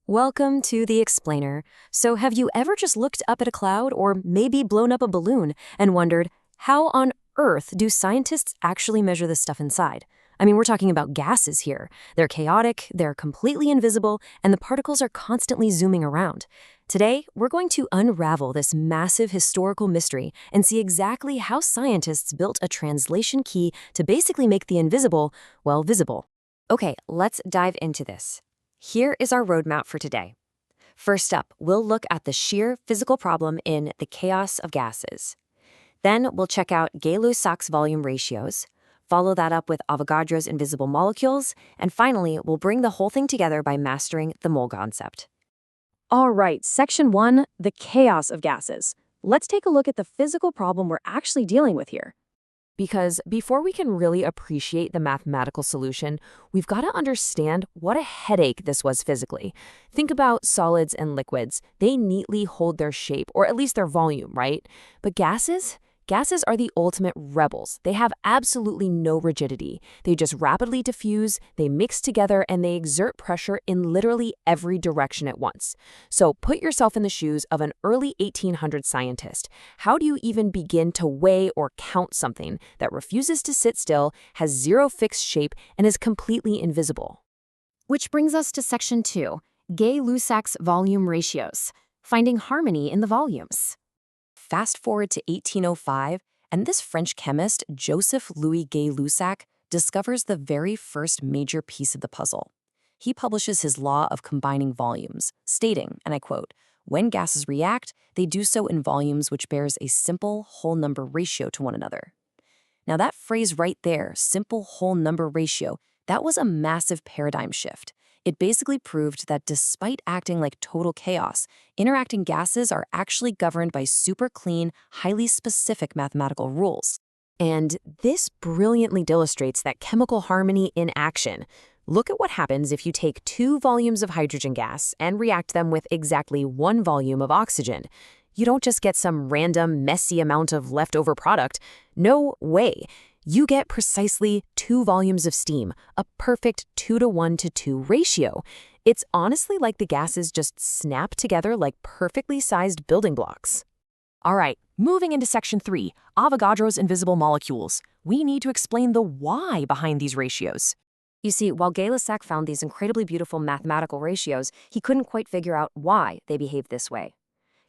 Welcome to The Explainer. So, have you ever just looked up at a cloud or maybe blown up a balloon and wondered, how on earth do scientists actually measure the stuff inside? I mean, we're talking about gases here. They're chaotic, they're completely invisible, and the particles are constantly zooming around. Today, we're going to unravel this massive historical mystery and see exactly how scientists built a translation key to basically make the invisible, well, visible. Okay, let's dive into this. Here is our roadmap for today. First up, we'll look at the sheer physical problem in the chaos of gases. Then we'll check out Gay Lussacs volume ratios, follow that up with Avogadro's invisible molecules, and finally, we'll bring the whole thing together by mastering the mole concept. All right, Section 1, the chaos of gases. Let's take a look at the physical problem we're actually dealing with here. Because before we can really appreciate the mathematical solution, we've got to understand what a headache this was physically. Think about solids and liquids. They neatly hold their shape, or at least their volume, right? But gases? Gases are the ultimate rebels. They have absolutely no rigidity. They just rapidly diffuse, they mix together, and they exert pressure in literally every direction at once. So put yourself in the shoes of an early 1800s scientist. How do you even begin to weigh or count something that refuses to sit still, has zero fixed shape, and is completely invisible? Which brings us to Section 2, Gay Lussacs volume ratios, finding harmony in the volumes. Fast forward to 1805, and this French chemist, Joseph Louis Gay Lussac, discovers the very first major piece of the puzzle. He publishes his law of combining volumes, stating, and I quote, "When gases react, they do so in volumes which bears a simple whole number ratio to one another." Now that phrase right there, simple whole number ratio, that was a massive paradigm shift. It basically proved that despite acting like total chaos, interacting gases are actually governed by super clean, highly specific mathematical rules. And this brilliantly illustrates that chemical harmony in action. Look at what happens if you take 2 volumes of hydrogen gas and react them with exactly 1 volume of oxygen. You don't just get some random, messy amount of leftover product. No way. You get precisely 2 volumes of steam, a perfect 2:1:2 ratio. It's honestly like the gases just snap together like perfectly sized building blocks. All right, moving into Section 3, Avogadro's invisible molecules. We need to explain the why behind these ratios. You see, while Gay Lussac found these incredibly beautiful mathematical ratios, he couldn't quite figure out why they behaved this way.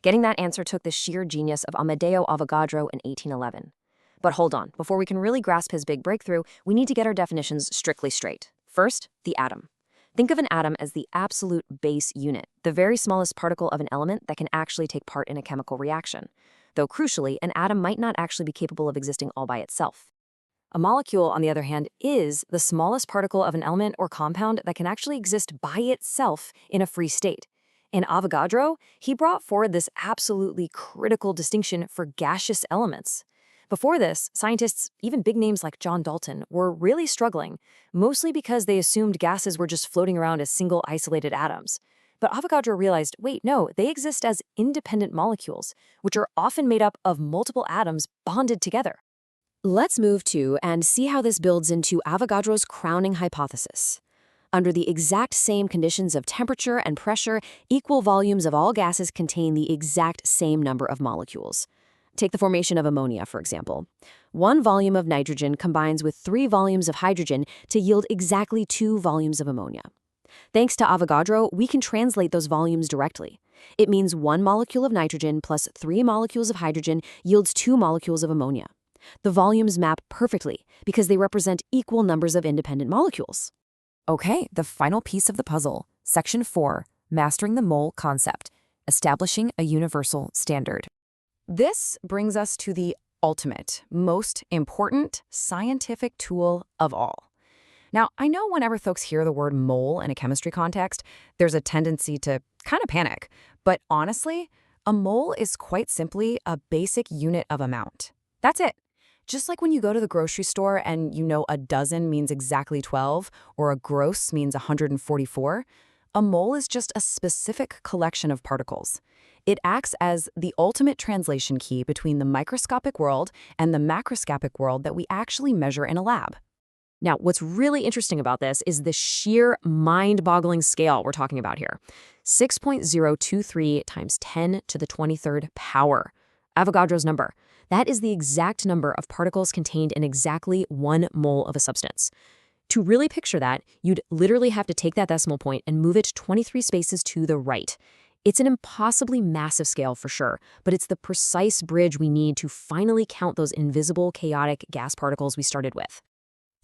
Getting that answer took the sheer genius of Amedeo Avogadro in 1811. But hold on, before we can really grasp his big breakthrough, we need to get our definitions strictly straight. First, the atom. Think of an atom as the absolute base unit, the very smallest particle of an element that can actually take part in a chemical reaction. Though crucially, an atom might not actually be capable of existing all by itself. A molecule, on the other hand, is the smallest particle of an element or compound that can actually exist by itself in a free state. In Avogadro, he brought forward this absolutely critical distinction for gaseous elements. Before this, scientists, even big names like John Dalton, were really struggling, mostly because they assumed gases were just floating around as single isolated atoms. But Avogadro realized, wait, no, they exist as independent molecules, which are often made up of multiple atoms bonded together. Let's move to and see how this builds into Avogadro's crowning hypothesis. Under the exact same conditions of temperature and pressure, equal volumes of all gases contain the exact same number of molecules. Take the formation of ammonia, for example. 1 volume of nitrogen combines with 3 volumes of hydrogen to yield exactly 2 volumes of ammonia. Thanks to Avogadro, we can translate those volumes directly. It means 1 molecule of nitrogen plus 3 molecules of hydrogen yields 2 molecules of ammonia. The volumes map perfectly because they represent equal numbers of independent molecules. Okay, the final piece of the puzzle, Section 4, Mastering the Mole Concept, Establishing a Universal Standard. This brings us to the ultimate, most important scientific tool of all. Now, I know whenever folks hear the word mole in a chemistry context, there's a tendency to kind of panic. But honestly, a mole is quite simply a basic unit of amount. That's it. Just like when you go to the grocery store and you know a dozen means exactly 12, or a gross means 144, a mole is just a specific collection of particles. It acts as the ultimate translation key between the microscopic world and the macroscopic world that we actually measure in a lab. Now, what's really interesting about this is the sheer mind-boggling scale we're talking about here. 6.023 times 10 to the 23rd power. Avogadro's number. That is the exact number of particles contained in exactly 1 mole of a substance. To really picture that, you'd literally have to take that decimal point and move it 23 spaces to the right. It's an impossibly massive scale for sure, but it's the precise bridge we need to finally count those invisible, chaotic gas particles we started with.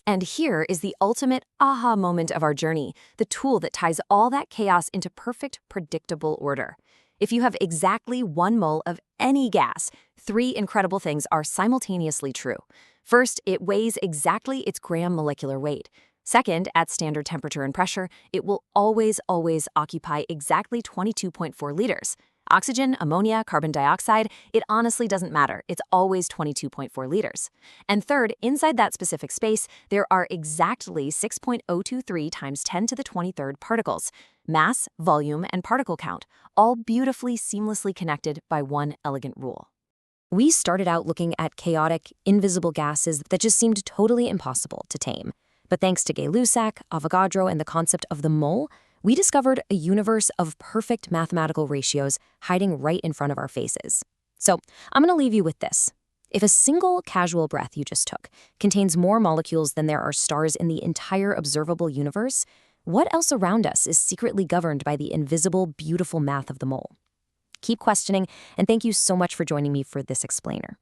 And here is the ultimate aha moment of our journey, the tool that ties all that chaos into perfect, predictable order. If you have exactly 1 mole of any gas, 3 incredible things are simultaneously true. First, it weighs exactly its gram molecular weight. Second, at standard temperature and pressure, it will always occupy exactly 22.4 liters. Oxygen, ammonia, carbon dioxide, it honestly doesn't matter. It's always 22.4 liters. And third, inside that specific space, there are exactly 6.023 times 10 to the 23rd particles. Mass, volume, and particle count, all beautifully, seamlessly connected by one elegant rule. We started out looking at chaotic, invisible gases that just seemed totally impossible to tame. But thanks to Gay Lussac, Avogadro, and the concept of the mole, we discovered a universe of perfect mathematical ratios hiding right in front of our faces. So I'm going to leave you with this. If a single casual breath you just took contains more molecules than there are stars in the entire observable universe, what else around us is secretly governed by the invisible, beautiful math of the mole? Keep questioning, and thank you so much for joining me for this explainer.